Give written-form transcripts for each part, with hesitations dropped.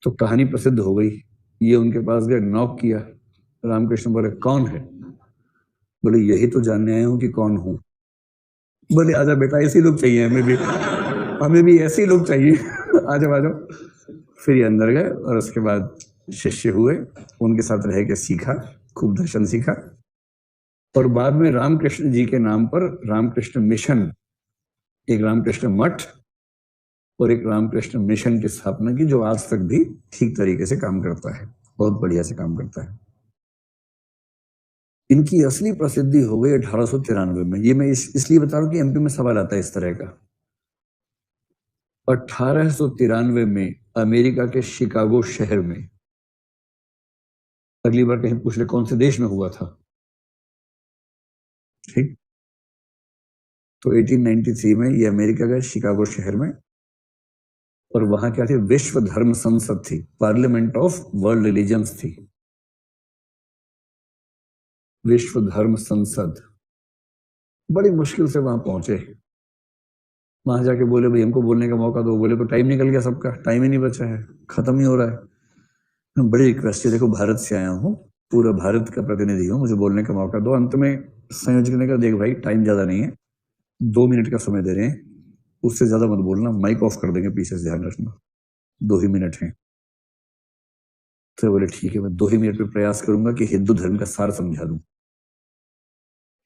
तो कहानी प्रसिद्ध हो गई। ये उनके पास गए, नॉक किया। रामकृष्ण बोले कौन है? बोले यही तो जानने आया हूं कि कौन हूं। बोले आजा बेटा, ऐसे लोग चाहिए हमें भी ऐसे ही लोग चाहिए। आ जाओ आ जाओ। फिर ये अंदर गए और उसके बाद शिष्य हुए, उनके साथ रह के सीखा, खूब दर्शन सीखा। और बाद में रामकृष्ण जी के नाम पर रामकृष्ण मिशन, एक रामकृष्ण मठ और एक रामकृष्ण मिशन की स्थापना की, जो आज तक भी ठीक तरीके से काम करता है, बहुत बढ़िया से काम करता है। इनकी असली प्रसिद्धि हो गई 1893 में। ये मैं इसलिए बता रहा हूं कि एमपी में सवाल आता है इस तरह का। 1893 में अमेरिका के शिकागो शहर में, अगली बार कहीं पूछ ले कौन से देश में हुआ था, ठीक? तो 1893 में ये अमेरिका गए, शिकागो शहर में, और वहां क्या थी? विश्व धर्म संसद थी, पार्लियामेंट ऑफ वर्ल्ड रिलीजन्स थी, विश्व धर्म संसद। बड़ी मुश्किल से वहां पहुंचे। वहां जाके बोले भाई हमको बोलने का मौका दो। बोले तो टाइम निकल गया, सबका टाइम ही नहीं बचा है, खत्म ही हो रहा है। बड़ी रिक्वेस्ट है, देखो भारत से आया हूँ, पूरा भारत का प्रतिनिधि हूँ, मुझे बोलने का मौका दो। अंत में संयोजक ने कहा देख भाई टाइम ज्यादा नहीं है, 2 मिनट का समय दे रहे हैं, उससे ज्यादा मत बोलना, माइक ऑफ कर देंगे, पीछे से ध्यान रखना, 2 ही मिनट है। तो बोले ठीक है, मैं 2 ही मिनट में प्रयास करूंगा कि हिंदू धर्म का सार समझा दूं।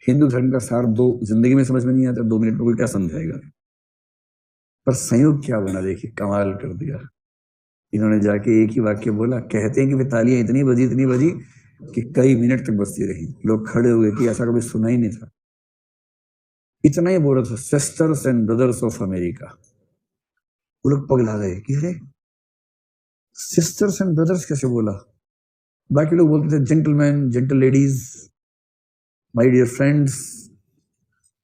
हिंदू धर्म का सार दो जिंदगी में समझ में नहीं आता, 2 मिनट में कोई क्या समझाएगा। पर संयोग क्या बना, देखिए कमाल कर दिया। इन्होंने जाके एक ही वाक्य बोला, कहते हैं कि वे तालियां इतनी बजी कि कई मिनट तक बजती रही, लोग खड़े हुए कि ऐसा कभी सुना ही नहीं था। इतना ही बोला था, sisters and brothers of America. वो लोग पगला गए कि अरे सिस्टर्स एंड ब्रदर्स कैसे बोला? बाकी लोग बोलते थे gentleman, gentle ladies, my dear friends.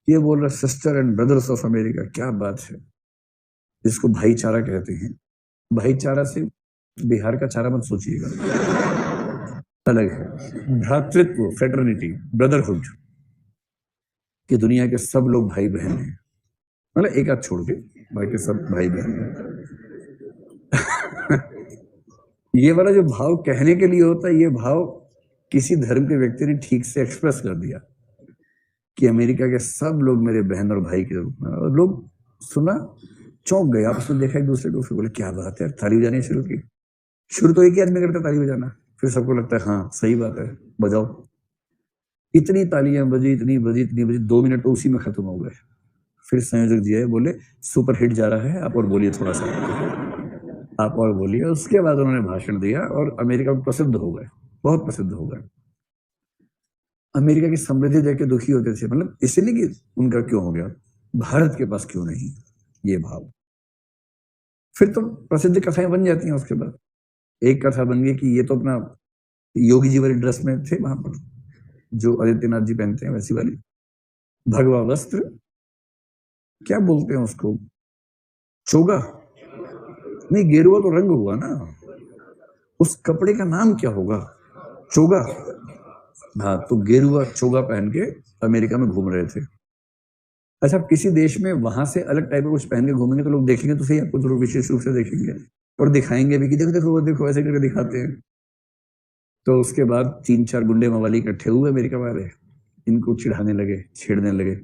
ये बोल रहा sister and brothers of America, क्या बात है। इसको भाईचारा कहते हैं। भाईचारा से बिहार का चारा मत सोचिएगा, अलग है। भ्रातृत्व, फ्रेटर्निटी, ब्रदरहुड, कि दुनिया के सब लोग भाई बहन हैं, मतलब एक आध छोड़ के बाकी सब भाई बहन हैं। ये वाला जो भाव कहने के लिए होता है, ये भाव किसी धर्म के व्यक्ति ने ठीक से एक्सप्रेस कर दिया कि अमेरिका के सब लोग मेरे बहन और भाई के रूप में। और लोग सुना, चौंक गए, आपस में देखा एक दूसरे को, फिर बोले क्या बात है, ताली बजानी शुरू की। शुरू तो एक ही आदमी करता ताली बजाना, फिर सबको लगता है हाँ सही बात है, बजाओ। इतनी तालियां बजी, इतनी बजी, 2 मिनट तो उसी में खत्म हो गए। फिर संयोजक जी आए, बोले सुपर हिट जा रहा है, आप और बोलिए थोड़ा सा, आप और बोलिए। उसके बाद उन्होंने भाषण दिया और अमेरिका में प्रसिद्ध हो गए, बहुत प्रसिद्ध हो गए। अमेरिका की समृद्धि देख के दुखी होते थे, मतलब इसलिए कि उनका क्यों हो गया, भारत के पास क्यों नहीं, ये भाव। फिर तो प्रसिद्ध कथाएं बन जाती हैं। उसके बाद एक कथा बन गई कि ये तो अपना योगी जी वाली ड्रेस में थे वहां पर, जो आदित्यनाथ जी पहनते हैं वैसी वाली, भगवा वस्त्र, क्या बोलते हैं उसको, चोगा नहीं, गेरुआ तो रंग हुआ ना, उस कपड़े का नाम क्या होगा, चोगा। हाँ, तो गेरुआ चोगा पहन के अमेरिका में घूम रहे थे। अच्छा, किसी देश में वहां से अलग टाइप का कुछ पहन के घूमेंगे तो लोग देखेंगे तो सही, आपको जरूर विशेष रूप से देखेंगे और दिखाएंगे भी कि देखो देखो वो देखो, ऐसे करके दिखाते हैं। तो उसके बाद 3-4 गुंडे मवाली इकट्ठे हुए अमेरिका वाले, इनको चिढ़ाने लगे, छेड़ने लगे,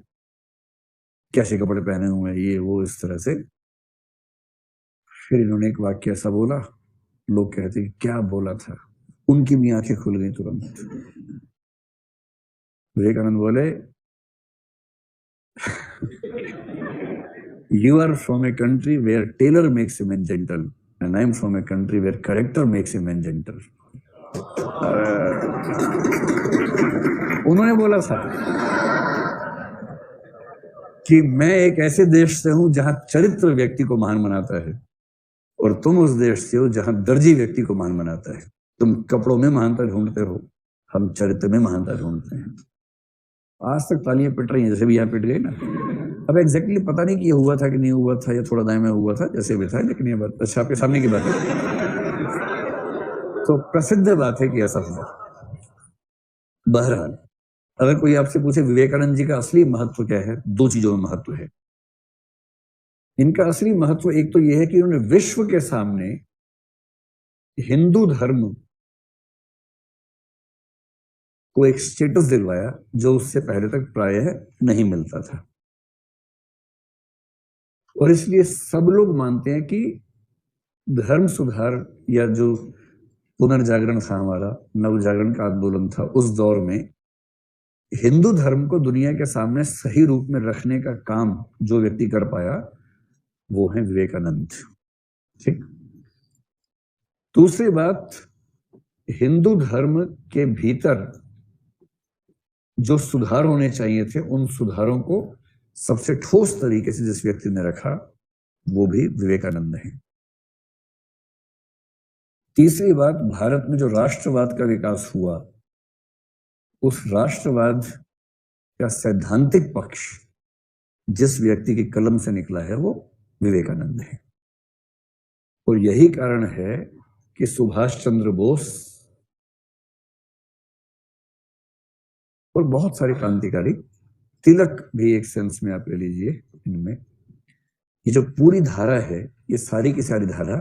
कैसे कपड़े पहने हुए हैं, ये वो इस तरह से। फिर इन्होंने एक वाक्य ऐसा बोला, लोग कहते हैं क्या बोला था, उनकी भी आंखें खुल गई तुरंत। विवेकानंद बोले You are from a country where tailor makes a man gentle, and I am from a country where character makes a man gentle. उन्होंने बोला था कि मैं एक ऐसे देश से हूं जहां चरित्र व्यक्ति को महान बनाता है, और तुम उस देश से हो जहां दर्जी व्यक्ति को महान बनाता है। तुम कपड़ों में महानता ढूंढते हो, हम चरित्र में महानता ढूंढते हैं। आज तक तालियां पिट रही हैं, जैसे भी यहाँ पिट गई ना। अब एग्जैक्टली पता नहीं कि ये हुआ था कि नहीं हुआ था, या थोड़ा दाएं में हुआ था, जैसे भी था, लेकिन ये बात अच्छा आपके सामने की बात है। तो प्रसिद्ध बात है कि ऐसा हुआ। बहरहाल, अगर कोई आपसे पूछे विवेकानंद जी का असली महत्व क्या है, 2 चीजों में महत्व है इनका। असली महत्व एक तो यह है कि उन्होंने विश्व के सामने हिंदू धर्म को एक स्टेटस दिलवाया जो उससे पहले तक प्रायः नहीं मिलता था। और इसलिए सब लोग मानते हैं कि धर्म सुधार या जो पुनर्जागरण था, हमारा नवजागरण का आंदोलन था, उस दौर में हिंदू धर्म को दुनिया के सामने सही रूप में रखने का काम जो व्यक्ति कर पाया वो है विवेकानंद। ठीक। दूसरी बात, हिंदू धर्म के भीतर जो सुधार होने चाहिए थे उन सुधारों को सबसे ठोस तरीके से जिस व्यक्ति ने रखा वो भी विवेकानंद है। तीसरी बात, भारत में जो राष्ट्रवाद का विकास हुआ उस राष्ट्रवाद का सैद्धांतिक पक्ष जिस व्यक्ति की कलम से निकला है वो विवेकानंद है। और यही कारण है कि सुभाष चंद्र बोस और बहुत सारे क्रांतिकारी, तिलक भी एक सेंस में आप ले लीजिए, इनमें ये जो पूरी धारा है ये सारी की सारी धारा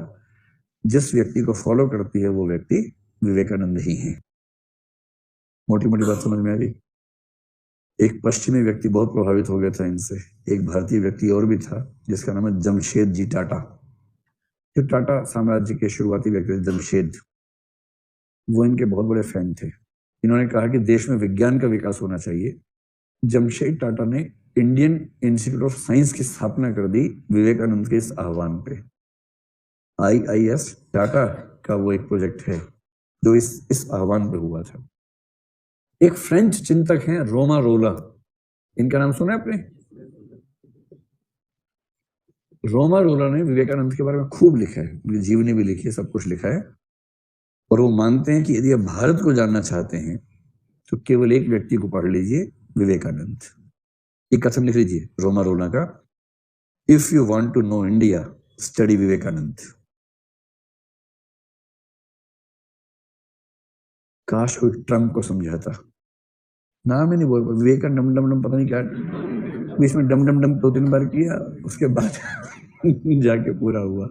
जिस व्यक्ति को फॉलो करती है वो व्यक्ति विवेकानंद ही है। मोटी मोटी बात समझ में आ रही। एक पश्चिमी व्यक्ति बहुत प्रभावित हो गया था इनसे। एक भारतीय व्यक्ति और भी था जिसका नाम है जमशेद जी टाटा। जो टाटा साम्राज्य के शुरुआती व्यक्ति थे जमशेद, वो इनके बहुत बड़े फैन थे। इन्होंने कहा कि देश में विज्ञान का विकास होना चाहिए। जमशेद टाटा ने इंडियन इंस्टीट्यूट ऑफ साइंस की स्थापना कर दी विवेकानंद के इस आह्वान पे। IIS टाटा का वो एक प्रोजेक्ट है जो इस आह्वान पे हुआ था। एक फ्रेंच चिंतक हैं रोमा रोला, इनका नाम सुना आपने? रोमा रोला ने विवेकानंद के बारे में खूब लिखा है, उनकी जीवनी भी लिखी है, सब कुछ लिखा है। और वो मानते हैं कि यदि आप भारत को जानना चाहते हैं तो केवल एक व्यक्ति को पढ़ लीजिए, विवेकानंद। एक कथन लिख लीजिए रोमा रोला का, if you want to know India study Vivekananda. काश कोई ट्रम्प को समझाता। नाम ही नहीं बोल पा, विवेकानंद डम डम डम पता नहीं क्या बीच में डम डम डम 2-3 बार किया, उसके बाद जाके पूरा हुआ।